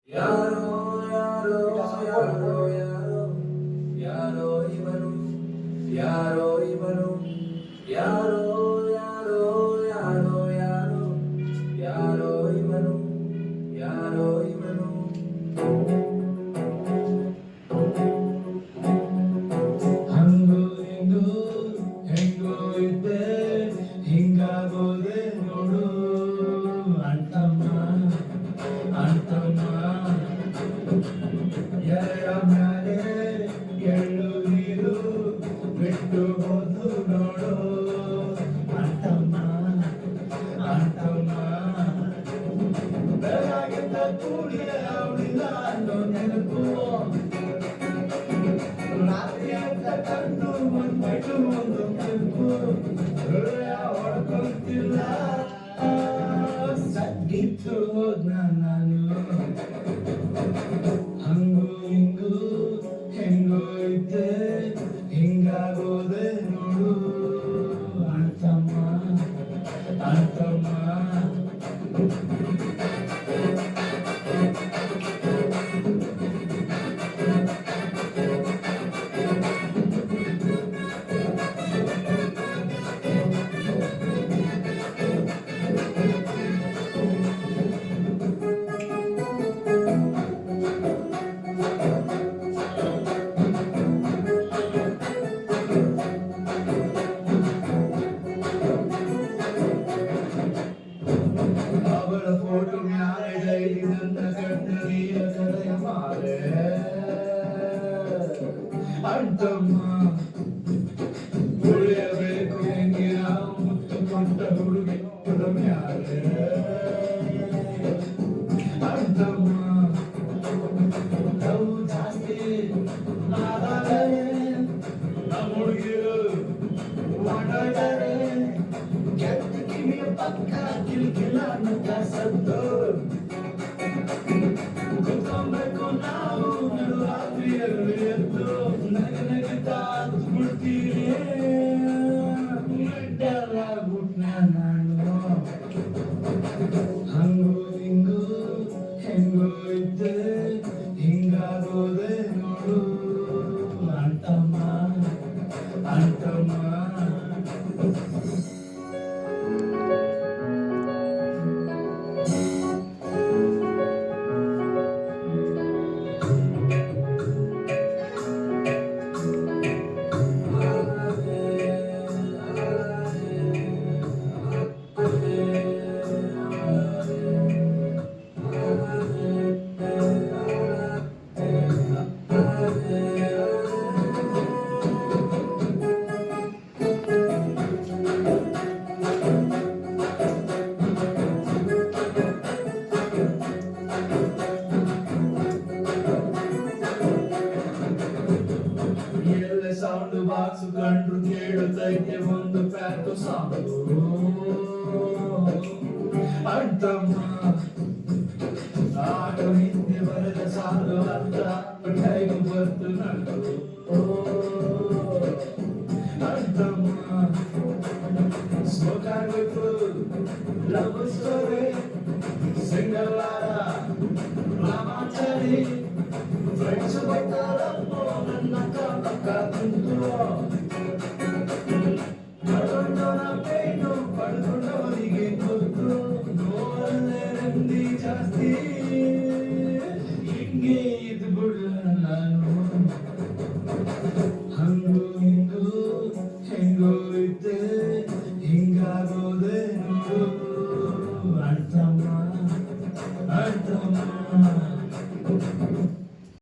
ಯಾರೋ ಯಾರೋ ಯಾರೋ ಯಾರೋ ಯಾರೋ ಇವನು ಯಾರೋ ಇವನು ಯಾರೋ ಯಾರೋ ಯಾರೋ ಯಾರೋ ಯಾರೋ ಇವನು ಯಾರೋ ಇವನು ಹಂಗು ಹಿಂಗು ಹೆಂಗೋ ಇದ್ದೆ ಹಿಂಗಾಗೋದೆ ನೋಡು ಅಂತಮ್ಮ ಅಂತಮ್ಮ ಎರ ಮ್ಯಾಲೆ ಎಳ್ಳು ನೀರು ಬಿಟ್ಟು ಹೋದು ನೋಡು ಅಂತಮ್ಮ ಅಂತಮ್ಮ ಬೆಳಗಿಂದ ಕೂಡಿಯ ಅವಳಿಲ್ಲ ಅನ್ನೋ ನೆನಪು ರಾತ್ರಿ ಅಂತ ಕಣ್ಣು ಒಂದು ಒಂದು ಕೆಂಪು ಹೃದಯ ಹೊಡ್ಕೊಂತಿಲ್ಲ ಸದ್ದಿತ್ತು ಹೋದ್ನ ನಾನು ಹಂಗು ಹಿಂಗು ಹೆಂಗೋ ಇದ್ದೆ ಹಿಂಗಾಗೋದೆ ನೋಡು ಅಂತಮ್ಮ ಅಂತಮ್ಮ ಅವಳ ಫೋಟೋ ಮ್ಯಾಲೆ ಡೈಲಿ ನನ್ನ ಕಣ್ಣೀರ ಕರೆಯ ಮಾರೆ ಅಂತಮ್ಮ ಉಳಿಯಬೇಕು ಹೆಂಗೆ ನಾವು ಮುತ್ತು ಕೊಟ್ಟ ಹುಡುಗಿ ಮ್ಯಾಲೆ ಅಂತಮ್ಮ ನಾವು ಜಾಸ್ತಿ ಮಾತಾಡರೆ ನಮ್ಮ ಹುಡುಗಿರು ಮಾತಾಡರೆ ಕೆಟ್ಟ ಕಿವಿಯ ಪಕ್ಕ ಕಿಲ್ಕಿಲ್ಲ ಅನ್ನೋ ಸದ್ದು ಕುತ್ಕೊಬೇಕು ನಾವು ನಡು ರಾತ್ರಿಯಲ್ಲಿ ಎದ್ದು ನಗನಗುತ್ತಾ ಬಿಡ್ತೀರಿ ಬಿಟ್ನ ನಾನು ಹಂಗು ಹಿಂಗು ಹೆಂಗೋ ಇದ್ದೆ ಹಿಂಗಾಗೋದೆ ನೋಡು ಅಂತಮ್ಮ ಅಂತಮ್ಮ ಎಲ್ಲ ಸೌಂಡ್ ಬಾಕ್ಸ್ ಕಂಡ್ರು ಕೇಳುತ್ತೈತೆ ಒಂದು ಪ್ಯಾಟು ಸಾಂಗು ಅಂತಮ್ಮ ಆಟೋ ಹಿಂದೆ ಬರೆದ ಸಾಲು ಅಂತ ಟೈಗು ಬರ್ತು ನಂಡು ಅಂತಮ್ಮ ಸ್ಮೋಕ್ ಆಗ್ಬೇಕು ಲವ್ ಸ್ಟೋರಿ ಸಿಂಗಲ್